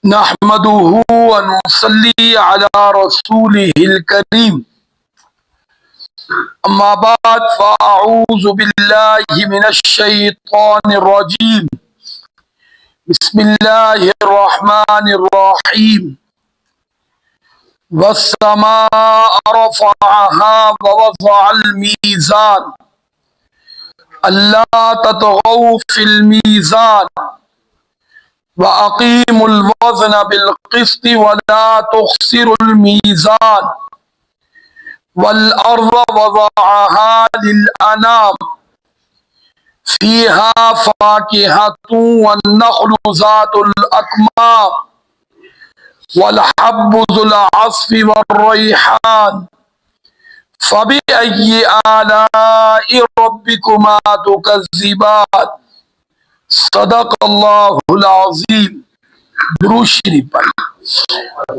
نحمده ونصلي على رسوله الكريم اما بعد فاعوذ بالله من الشيطان الرجيم بسم الله الرحمن الرحيم والسماء رفعها ووضع الميزان ألا تطغوا في الميزان وَأَقِيمُوا الْوَزْنَ بِالْقِسْطِ وَلَا تُخْسِرُوا الْمِيزَانَ وَالْأَرْضَ وَضَعَهَا لِلْأَنَامِ فِيهَا فَاكِهَةٌ وَالنَّخْلُ ذَاتُ الْأَكْمَامِ وَالْحَبُّ ذُو الْعَصْفِ وَالرَّيْحَانُ فَبِأَيِّ آلَاءِ رَبِّكُمَا تُكَذِّبَانِ صدق اللہ العظیم۔ درود شریف پڑھ۔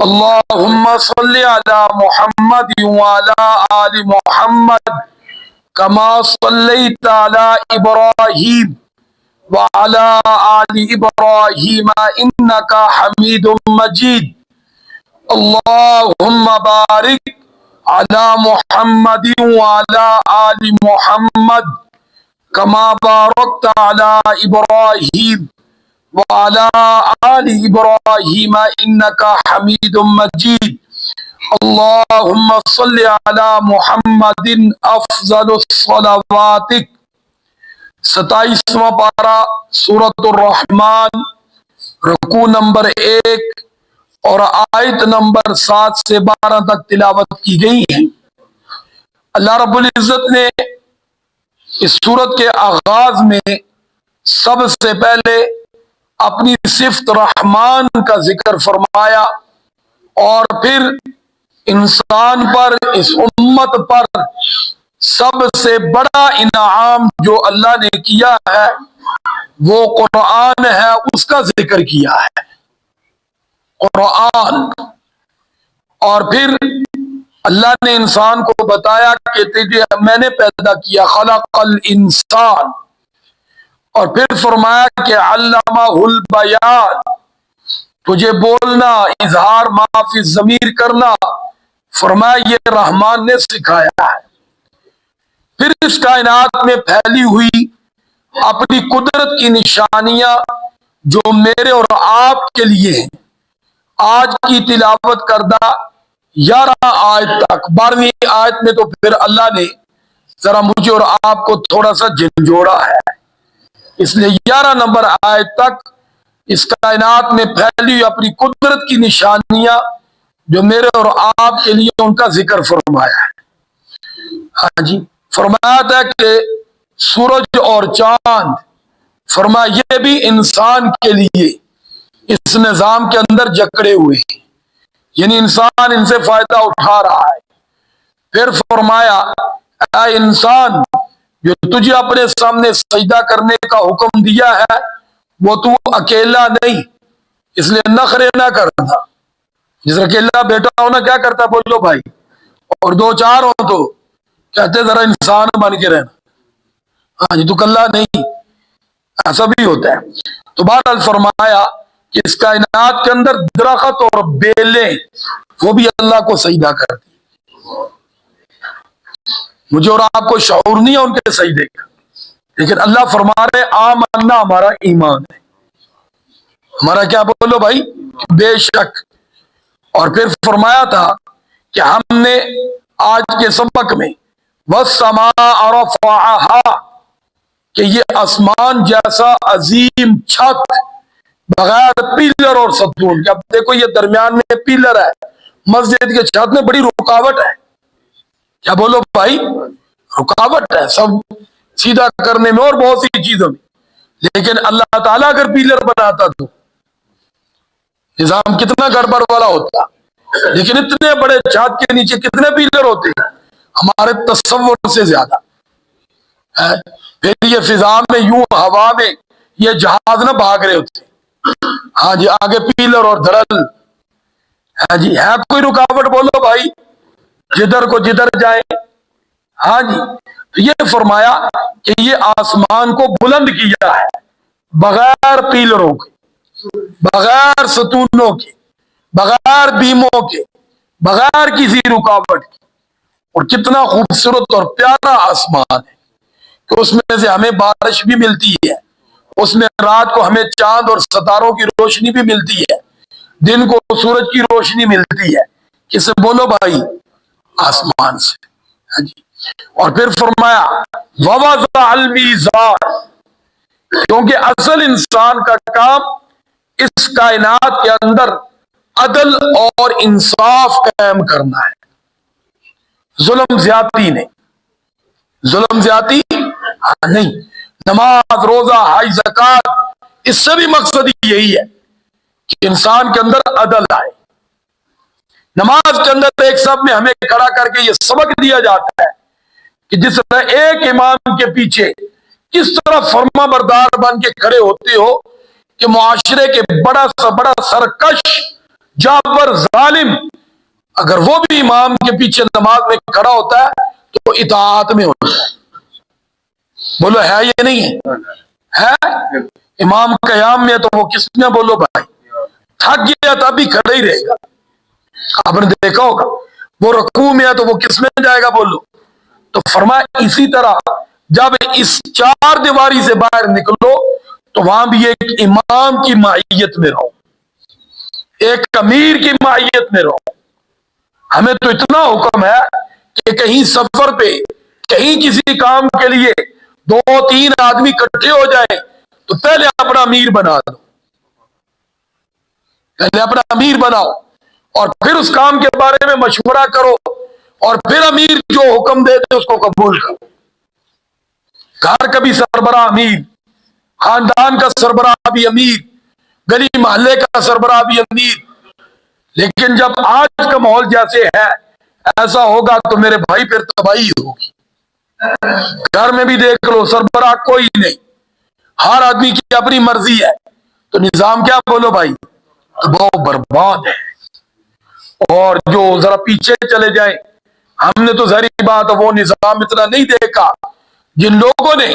اللہم صلی علی محمد وعلی آل محمد کما صلیت علی ابراہیم وعلی آل ابراہیم انکا حمید مجید۔ اللہم بارک علی محمد وعلی آل محمد کما بارکت علی ابراہیم وعلی آل ابراہیم انکا حمید مجید۔ اللہم صلی علی محمد افضل الصلوات۔ 27واں پارہ سورۃ الرحمن، رکوع نمبر 1 اور آیت نمبر 7 سے 12 تک تلاوت کی گئی ہے۔ اللہ رب العزت نے اس سورت کے آغاز میں سب سے پہلے اپنی صفت رحمان کا ذکر فرمایا اور پھر انسان پر، اس امت پر سب سے بڑا انعام جو اللہ نے کیا ہے وہ قرآن ہے، اس کا ذکر کیا ہے، قرآن۔ اور پھر اللہ نے انسان کو بتایا کہ تجھے میں نے پیدا کیا، خلق الانسان، اور پھر فرمایا کہ علمہ البیان، تجھے بولنا، اظہار ما فی الضمیر کرنا، فرمایا یہ رحمان نے سکھایا ہے۔ پھر اس کائنات میں پھیلی ہوئی اپنی قدرت کی نشانیاں جو میرے اور آپ کے لیے ہیں، آج کی تلاوت کردہ 11 آیت تک، 12ویں آیت میں تو پھر اللہ نے ذرا مجھے اور آپ کو تھوڑا سا جھنجھوڑا ہے، اس لیے 11 نمبر آیت تک اس کائنات میں پھیلی ہوئی اپنی قدرت کی نشانیاں جو میرے اور آپ کے لیے ان کا ذکر فرمایا ہے۔ ہاں جی، فرمایا تھا کہ سورج اور چاند، فرمایا یہ بھی انسان کے لیے اس نظام کے اندر جکڑے ہوئے ہیں، یعنی انسان ان سے فائدہ اٹھا رہا ہے۔ پھر فرمایا اے انسان، جو تجھے اپنے سامنے سجدہ کرنے کا حکم دیا ہے وہ تو اکیلا نہیں، اس لیے نخرے نہ کرنا۔ جس اکیلا بیٹا ہونا کیا کرتا، بولو بھائی، اور 2-4 ہو تو کہتے ذرا انسان بن کے رہنا، ہاں جی، تو کلا نہیں، ایسا بھی ہوتا ہے۔ تو بہرحال فرمایا کہ اس کائنات کے اندر درخت اور بیلیں وہ بھی اللہ کو سجدہ کرتی، مجھے اور آپ کو شعور نہیں ہے ان کے سجدے کا، لیکن اللہ فرما رہے آمنا، ہمارا ایمان ہے، ہمارا کیا، بولو بھائی، بے شک۔ اور پھر فرمایا تھا کہ ہم نے آج کے سبق میں وَالسَّمَاءَ رَفَعَهَا، کہ یہ آسمان جیسا عظیم چھت بغیر پیلر اور ستون کے، اب دیکھو یہ درمیان میں پیلر ہے، مسجد کے چھت میں بڑی رکاوٹ ہے، کیا بولو بھائی، رکاوٹ ہے سب سیدھا کرنے میں اور بہت سی چیزوں میں، لیکن اللہ تعالیٰ اگر پیلر بناتا تو نظام کتنا گڑبڑ والا ہوتا۔ لیکن اتنے بڑے چھت کے نیچے کتنے پیلر ہوتے ہیں، ہمارے تصور سے زیادہ ہے۔ پھر یہ فضا میں یوں ہوا میں یہ جہاز نہ بھاگ رہے ہوتے، ہاں جی، آگے پیلر اور دھڑل، ہاں جی، ہے کوئی رکاوٹ، بولو بھائی، جدھر کو جدھر جائے، ہاں جی۔ تو یہ فرمایا کہ یہ آسمان کو بلند کیا ہے بغیر پیلروں کے، بغیر ستونوں کے، بغیر بیموں کے، بغیر کسی رکاوٹ کی. اور کتنا خوبصورت اور پیارا آسمان ہے کہ اس میں سے ہمیں بارش بھی ملتی ہے، اس میں رات کو ہمیں چاند اور ستاروں کی روشنی بھی ملتی ہے، دن کو سورج کی روشنی ملتی ہے. کس سے بولو بھائی؟ آسمان سے. ہاں جی. اور پھر فرمایا وَوَضَعَ الْمِيزَانَ، کیونکہ اصل انسان کا کام اس کائنات کے اندر عدل اور انصاف قائم کرنا ہے. ظلم زیادتی نہیں، ظلم زیادتی نہیں. نماز، روزہ، حج، زکات، اس سے بھی مقصد یہی ہے کہ انسان کے اندر عدل آئے. نماز کے اندر ایک سب میں ہمیں کھڑا کر کے یہ سبق دیا جاتا ہے کہ جس طرح ایک امام کے پیچھے کس طرح فرما بردار بن کے کھڑے ہوتے ہو کہ معاشرے کے بڑا سا بڑا سرکش جابر ظالم اگر وہ بھی امام کے پیچھے نماز میں کھڑا ہوتا ہے تو اطاعت میں ہوتا ہے. بولو ہے یہ نہیں ہے؟ امام قیام میں تو وہ کس میں بولو بھائی تھک گیا تب بھی کھڑا ہی رہے گا. آپ نے دیکھا ہوگا وہ رکوع میں ہے تو وہ کس میں جائے گا بولو. تو فرمایا اسی طرح جب اس چار دیواری سے باہر نکلو تو وہاں بھی ایک امام کی معیت میں رہو، ایک امیر کی معیت میں رہو. ہمیں تو اتنا حکم ہے کہ کہیں سفر پہ، کہیں کسی کام کے لیے 2-3 آدمی اکٹھے ہو جائیں تو پہلے اپنا امیر بنا دو، پہلے اپنا امیر بناؤ اور پھر اس کام کے بارے میں مشورہ کرو اور پھر امیر جو حکم دے دے اس کو قبول کرو. گھر کا بھی سربراہ امیر، خاندان کا سربراہ بھی امیر، گلی محلے کا سربراہ بھی امیر. لیکن جب آج کا ماحول جیسے ہے ایسا ہوگا تو میرے بھائی پھر تباہی ہوگی. گھر میں بھی دیکھ لو سربراہ کوئی نہیں، ہر آدمی کی اپنی مرضی ہے تو نظام کیا بولو بھائی تباہ برباد ہے. اور جو ذرا پیچھے چلے جائیں، ہم نے تو ظاہری بات وہ نظام اتنا نہیں دیکھا. جن لوگوں نے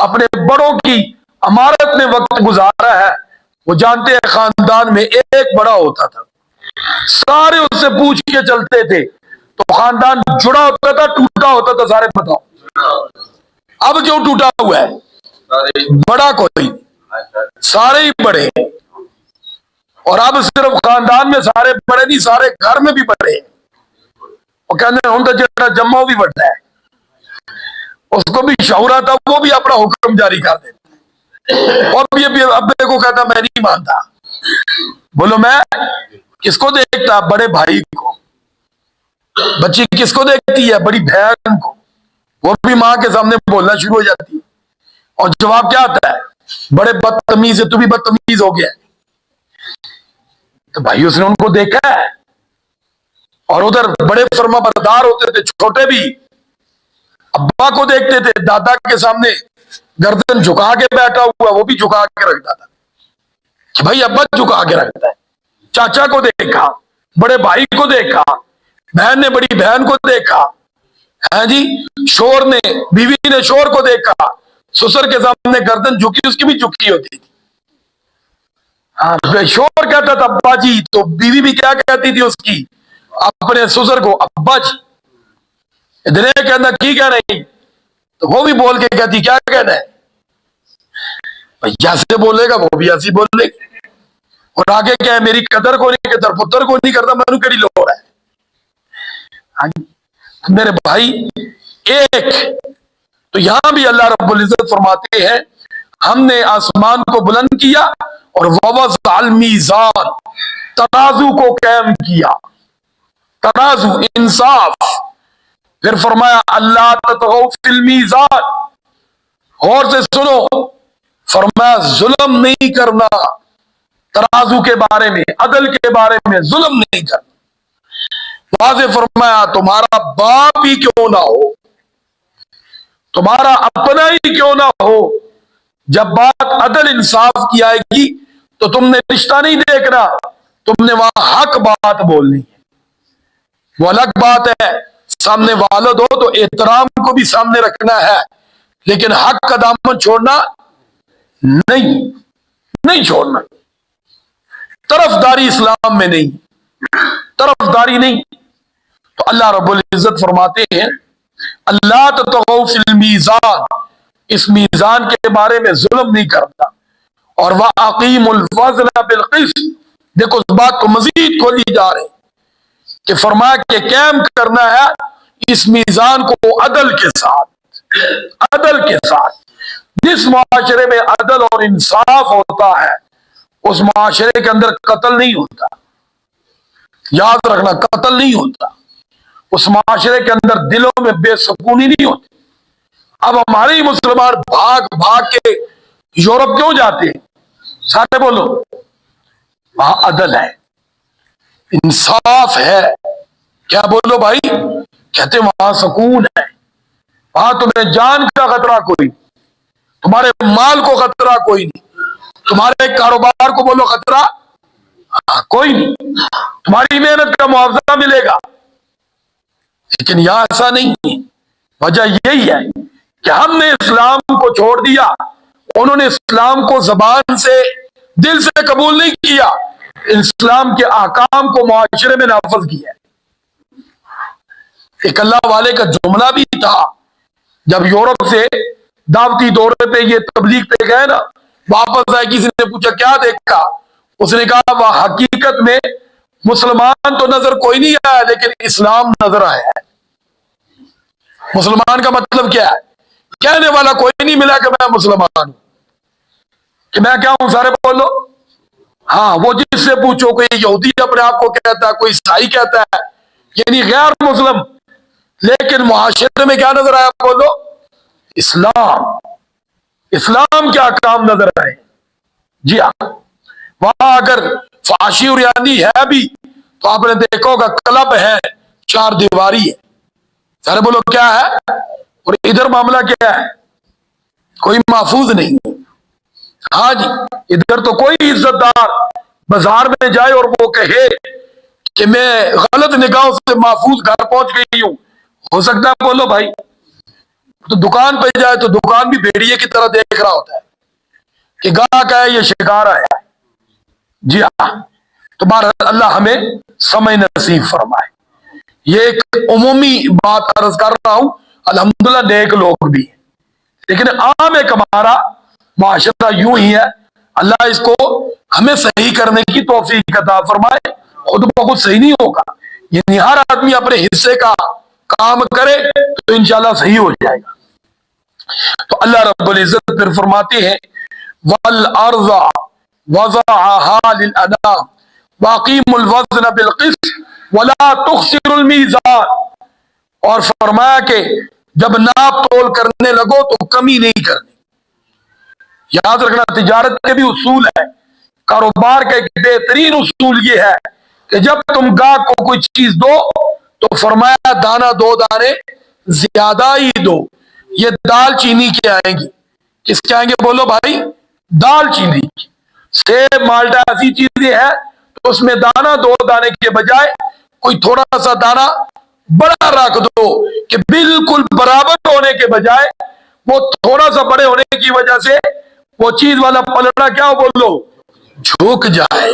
اپنے بڑوں کی امارت میں وقت گزارا ہے وہ جانتے ہیں خاندان میں ایک بڑا ہوتا تھا، سارے اس سے پوچھ کے چلتے تھے تو خاندان جڑا ہوتا تھا ٹوٹا ہوتا تھا. سارے بتاؤ اب کیوں ٹوٹا ہوا ہے؟ بڑا کوئی، سارے ہی بڑے ہیں. اور اب صرف خاندان میں سارے بڑے نہیں، سارے گھر میں بھی بڑے ہیں. وہ کہتے ہیں ہوں تو جڑا جمع بھی بڑھتا ہے، اس کو بھی شعور آتا وہ بھی اپنا حکم جاری کر دیتا اور بھی ابے کو کہتا میں نہیں مانتا. بولو میں کس کو دیکھتا؟ بڑے بھائی کو. بچی کس کو دیکھتی ہے؟ بڑی بہن کو. وہ بھی ماں کے سامنے بولنا شروع ہو جاتی ہے اور جواب کیا آتا ہے؟ بڑے بدتمیز ہے، تو بھی بدتمیز ہو گیا. تو بھائی اس نے ان کو دیکھا ہے. اور ادھر بڑے فرما بردار ہوتے تھے، چھوٹے بھی ابا کو دیکھتے تھے، دادا کے سامنے گردن جھکا کے بیٹھا ہوا وہ بھی جھکا کے رکھتا تھا کہ بھائی ابا جھکا کے رکھتا ہے. چاچا کو دیکھا، بڑے بھائی کو دیکھا، بہن نے بڑی بہن کو دیکھا، ہاں جی شور نے بیوی نے شور کو دیکھا، سسر کے سامنے گردن جھکی اس کی بھی جھکی ہوتی تھی. ہاں شور کہتا تھا ابا جی تو بیوی بھی کیا کہتی تھی اس کی اپنے سسر کو ابا جی. ادھر کہنا کی کہہ رہی تو وہ بھی بول کے کہتی کیا کہنا ہے جیسے بولے گا وہ بھی ایسی بولے گی. اور آگے کیا ہے میری قدر کو نہیں قدر پتر کو نہیں کرتا میں کڑی لوڑ ہے. میرے بھائی ایک تو یہاں بھی اللہ رب العزت فرماتے ہیں ہم نے آسمان کو بلند کیا اور ووضع المیزان ترازو کو قائم کیا، ترازو انصاف. پھر فرمایا اللہ تطغوا فی المیزان، غور سے سنو، فرمایا ظلم نہیں کرنا ترازو کے بارے میں، عدل کے بارے میں ظلم نہیں کرنا. واضح فرمایا تمہارا باپ ہی کیوں نہ ہو، تمہارا اپنا ہی کیوں نہ ہو، جب بات عدل انصاف کی آئے گی تو تم نے رشتہ نہیں دیکھنا، تم نے وہاں حق بات بولنی ہے. وہ الگ بات ہے سامنے والد ہو تو احترام کو بھی سامنے رکھنا ہے، لیکن حق کا دامن چھوڑنا نہیں چھوڑنا. طرفداری اسلام میں نہیں، طرفداری نہیں۔ تو اللہ رب العزت فرماتے ہیں اللہ تطغوا فی المیزان، اس میزان کے بارے میں ظلم نہیں کرتا، اور وَأَقِیمُوا الْوَزْنَ بِالْقِسْطِ، دیکھو اس بات کو مزید کھولی جا رہی کہ فرمایا کہ قائم کرنا ہے اس میزان کو عدل کے ساتھ، عدل کے ساتھ۔ جس معاشرے میں عدل اور انصاف ہوتا ہے اس معاشرے کے اندر قتل نہیں ہوتا، یاد رکھنا، قتل نہیں ہوتا، اس معاشرے کے اندر دلوں میں بے سکونی نہیں ہوتی۔ اب ہمارے ہی مسلمان بھاگ بھاگ کے یورپ کیوں جاتے ہیں؟ سارے بولو، وہاں عدل ہے، انصاف ہے، کیا بولو بھائی، کہتے ہیں وہاں سکون ہے، وہاں تمہیں جان کا خطرہ کوئی، تمہارے مال کو خطرہ کوئی نہیں، تمہارے کاروبار کو بولو خطرہ کوئی نہیں، تمہاری محنت کا معاوضہ ملے گا۔ لیکن یہاں ایسا نہیں ہے۔ وجہ یہی ہے کہ ہم نے اسلام کو چھوڑ دیا، انہوں نے اسلام کو زبان سے دل سے قبول نہیں کیا، اسلام کے احکام کو معاشرے میں نافذ کیا۔ ایک اللہ والے کا جملہ بھی تھا، جب یورپ سے دعوتی دورے پہ یہ تبلیغ پہ گئے نا، واپس آئے، کسی نے پوچھا کیا دیکھا، اس نے کہا وہ حقیقت میں مسلمان تو نظر کوئی نہیں آیا لیکن اسلام نظر آیا ہے۔ مسلمان کا مطلب کیا ہے؟ کہنے والا کوئی نہیں ملا کہ میں مسلمان ہوں، کہ میں کیا ہوں، سارے بولو ہاں۔ وہ جس سے پوچھو، کوئی یہودی اپنے آپ کو کہتا ہے، کوئی عیسائی کہتا ہے، یعنی غیر مسلم، لیکن معاشرے میں کیا نظر آیا؟ بولو اسلام، اسلام کے احکام نظر آئے۔ جی ہاں، وہاں اگر فحاشی اور ریانی ہے بھی تو آپ نے دیکھا ہوگا کلب ہے، چار دیواری ہے، سارے بولو کیا ہے، اور ادھر معاملہ کیا ہے؟ کوئی محفوظ نہیں۔ ہاں جی، ادھر تو کوئی عزت دار بازار میں جائے اور وہ کہے کہ میں غلط نگاہوں سے محفوظ گھر پہنچ گئی ہوں، ہو سکتا ہے بولو بھائی، تو دکان پہ جائے تو دکان بھی بھیڑیے کی طرح دیکھ رہا ہوتا ہے کہ گاہک ہے یہ شکار آیا ہے۔ جی ہاں، تو بہرحال اللہ ہمیں سمجھ نصیب فرمائے۔ یہ ایک عمومی بات عرض کر رہا ہوں، الحمدللہ نیک لوگ بھی ہیں، لیکن عام ایک ہمارا معاشرہ یوں ہی ہے۔ اللہ اس کو ہمیں صحیح کرنے کی توفیق عطا فرمائے۔ خود بخود صحیح نہیں ہوگا، یعنی ہر آدمی اپنے حصے کا کام کرے تو انشاءاللہ صحیح ہو جائے گا۔ تو اللہ رب العزت پھر فرماتے ہیں وَالْأَرْضَ وَضَعَهَا لِلْأَنَامِ وَأَقِیمُوا الْوَزْنَ بِالْقِسْطِ وَلَا تُخْسِرُوا الْمِیزَانَ، اور فرمایا کہ جب ناپ تول کرنے لگو تو کمی نہیں کرنی۔ یاد رکھنا، تجارت کے بھی اصول ہے، کاروبار کا ایک بہترین اصول یہ ہے کہ جب تم گاہک کو کوئی چیز دو تو فرمایا دانہ دو دانے زیادہ ہی دو۔ یہ دال چینی کے آئیں گی، کس کے آئیں گے بولو بھائی؟ دال چینی کی۔ سیب مالٹا ایسی چیزیں ہیں تو اس میں دانہ دو دانے کے بجائے کوئی تھوڑا سا دانہ بڑا رکھ دو کہ بالکل برابر ہونے کے بجائے وہ تھوڑا سا بڑے ہونے کی وجہ سے وہ چیز والا پلڑا کیا بولو جھک جائے،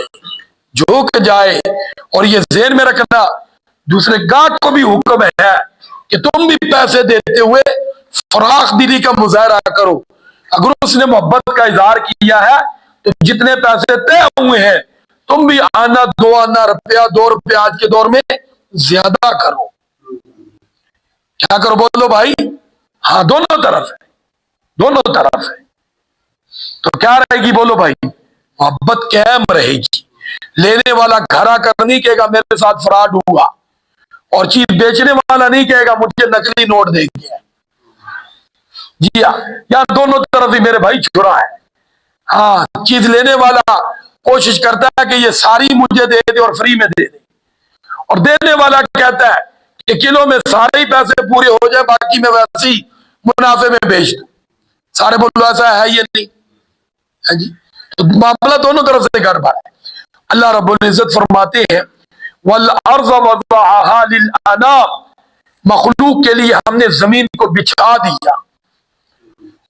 جھک جائے۔ اور یہ ذہن میں رکھنا، دوسرے گاہک کو بھی حکم ہے کہ تم بھی پیسے دیتے ہوئے فراخ دلی کا مظاہرہ کرو۔ اگر اس نے محبت کا اظہار کیا ہے تو جتنے پیسے طے ہوئے ہیں تم بھی آنا دو آنا روپیہ 2 روپیہ آج کے دور میں زیادہ کرو۔ کیا کرو بولو بھائی؟ ہاں، دونوں طرف ہے، دونوں طرف ہے۔ تو کیا رہے گی بولو بھائی؟ محبت قائم رہے گی۔ لینے والا گھر آ کر نہیں کہے گا میرے ساتھ فراڈ ہوا، اور چیز بیچنے والا نہیں کہے گا مجھے نقلی نوٹ دے دیا۔ جی ہاں، یہاں دونوں طرف ہی میرے بھائی چھرا ہے۔ ہاں، چیز لینے والا کوشش کرتا ہے کہ یہ ساری مجھے دے دے اور فری میں دے دے، اور دینے والا کہتا ہے کہ کلو میں سارے ہی پیسے پورے ہو جائے باقی میں ویسے ہی منافع میں بیچ دوں۔ سارے بولو ایسا ہے یہ نہیں ہے جی، تو معاملہ دونوں طرف سے گڑبڑ ہے۔ اللہ رب العزت فرماتے ہیں وَالْأَرْضَ وَضَعَهَا لِلْأَنَامِ، مخلوق کے لیے ہم نے زمین کو بچھا دیا،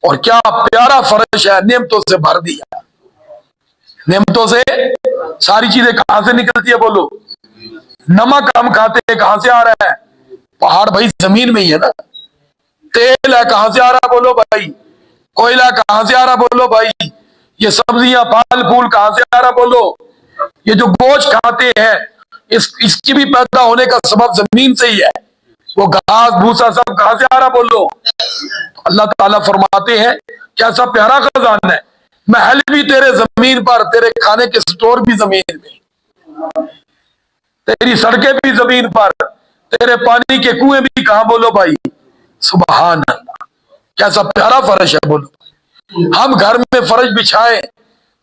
اور کیا پیارا فرش ہے، نعمتوں سے بھر دیا۔ نعمتوں سے ساری چیزیں کہاں سے نکلتی ہے بولو؟ نمک ہم کھاتے ہیں کہاں سے آ رہا ہے؟ پہاڑ بھائی زمین میں ہی ہے نا. تیل ہے کہاں سے آ رہا بولو بھائی؟ کوئلہ کہاں سے آ رہا بولو بھائی؟ یہ سبزیاں پھل پھول کہاں سے آ رہا بولو؟ یہ جو گوشت کھاتے ہیں اس کی بھی پیدا ہونے کا سبب زمین سے ہی ہے. وہ گھاس بھوسا سب کہاں سے آ رہا بولو؟ اللہ تعالیٰ فرماتے ہیں کیسا پیارا خزانہ ہے، محل بھی تیرے زمین پر، تیرے کھانے کے سٹور بھی زمین میں، تیری سڑکیں بھی زمین پر، تیرے پانی کے کنویں بھی کہاں بولو بھائی؟ سبحان اللہ، کیسا پیارا فرش ہے بولو. ہم گھر میں فرش بچھائیں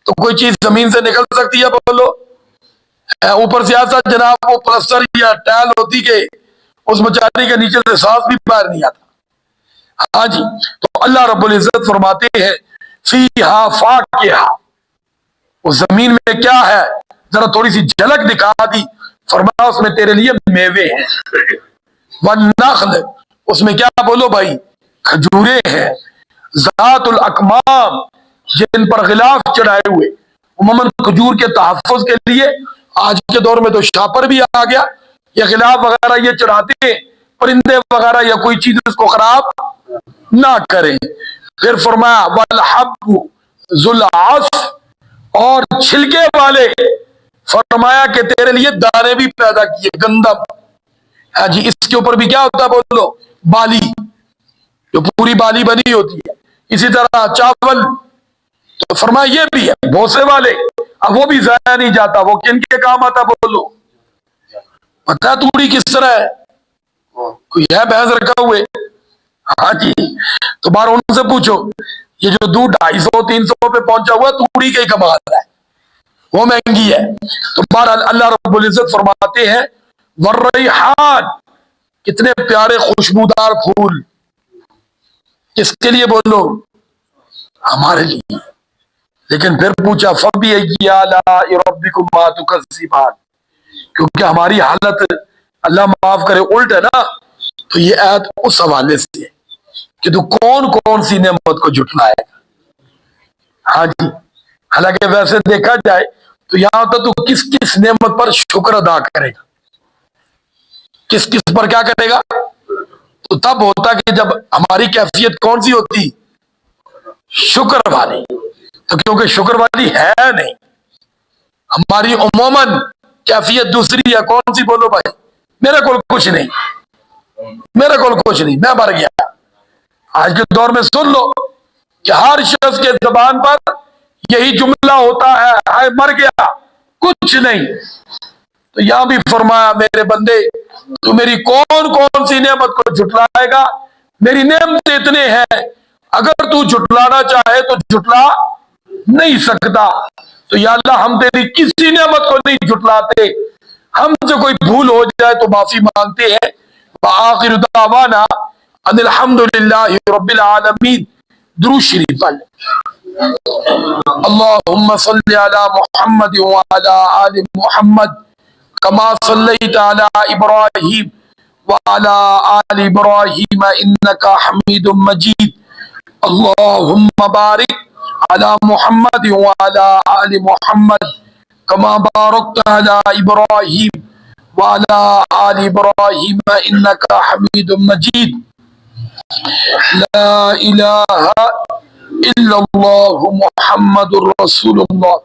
تو کوئی چیز زمین سے نکل سکتی ہے بولو؟ اوپر سے ایسا جناب وہ پلسٹر یا ٹائل ہوتی کہ اس بیچاری کے نیچے سے سانس بھی باہر نہیں آتا. ہاں جی، تو اللہ رب العزت فرماتے ہیں فیہا فاکہہ، اس زمین میں کیا ہے ذرا تھوڑی سی جھلک دکھا دی، فرمایا اس میں تیرے لیے میوے ہیں. والنخل، اس میں کیا بولو بھائی؟ کھجورے ہیں. ذات الاکمام، جن پر غلاف چڑھائے ہوئے. عموماً کھجور کے تحفظ کے لیے آج کے دور میں تو شاپر بھی آ گیا، یہ غلاف وغیرہ یہ چڑھاتے ہیں پرندے وغیرہ یا کوئی چیز اس کو خراب نہ کریں. پھر فرمایا والحب ذو العصف، اور چھلکے والے، فرمایا کہ تیرے لیے دانے بھی پیدا کیے، گندم. ہاں جی، اس کے اوپر بھی کیا ہوتا ہے بولو؟ بالی، جو پوری بالی بنی ہوتی ہے. اسی طرح چاول، تو فرمایا یہ بھی ہے بھوسے والے. اب وہ بھی ضائع نہیں جاتا، وہ کن کے کام آتا بولو؟ پتہ ہے توڑی کس طرح ہے؟ کوئی ہے بھینس رکھا ہوئے؟ ہاں جی، تو بار ان سے پوچھو، یہ جو دودھ 250-300 پہ پہنچا ہوا توڑی کے کمال ہے، وہ مہنگی ہے. تو بہرحال اللہ رب العزت فرماتے ہیں والریحان، کتنے پیارے خوشبودار پھول. کس کے لیے بولو؟ ہمارے لیے. لیکن پھر پوچھا فَبِأَيِّ آلَاءِ رَبِّكُمَا تُكَذِّبَانِ، کیونکہ ہماری حالت اللہ معاف کرے الٹ ہے نا. تو یہ آیت اس حوالے سے ہے کہ تو کون کون سی نعمت کو جھٹلائے گا. ہاں جی، حالانکہ ویسے دیکھا جائے تو یہاں تو کس کس نعمت پر شکر ادا کرے گا، کس کس پر کیا کرے گا؟ تو تب ہوتا کہ جب ہماری کیفیت کون سی ہوتی؟ شکر والی. تو کیونکہ شکر والی ہے نہیں، ہماری عموماً کیفیت دوسری ہے. کون سی بولو بھائی؟ میرے کو کچھ نہیں، میرے کو کچھ نہیں، میں مر گیا. آج کے دور میں سن لو کہ ہر شخص کے زبان پر یہی جملہ ہوتا ہے، ہائے مر گیا، کچھ نہیں. تو یہاں بھی فرمایا میرے بندے تو میری کون کون سی نعمت کو جھٹلائے گا؟ میری نعمت اتنے ہیں، اگر تو جھٹلانا چاہے تو جھٹلا نہیں سکتا. تو یا اللہ ہم تیری کسی نعمت کو نہیں جھٹلاتے، ہم سے کوئی بھول ہو جائے تو معافی مانگتے ہیں. وآخر دعوانا ان الحمدللہ رب العالمین. درود شریف پڑھ اللہم صلی علی محمد وعلی آل محمد کما صلیت علی ابراہیم وعلی آل ابراہیم انکا حمید مجید. اللہم بارک علی محمد وعلی آل محمد کما بارکت علی ابراہیم وعلی آل ابراہیم انکا حمید مجید. لا الہ الا اللہ محمد رسول اللہ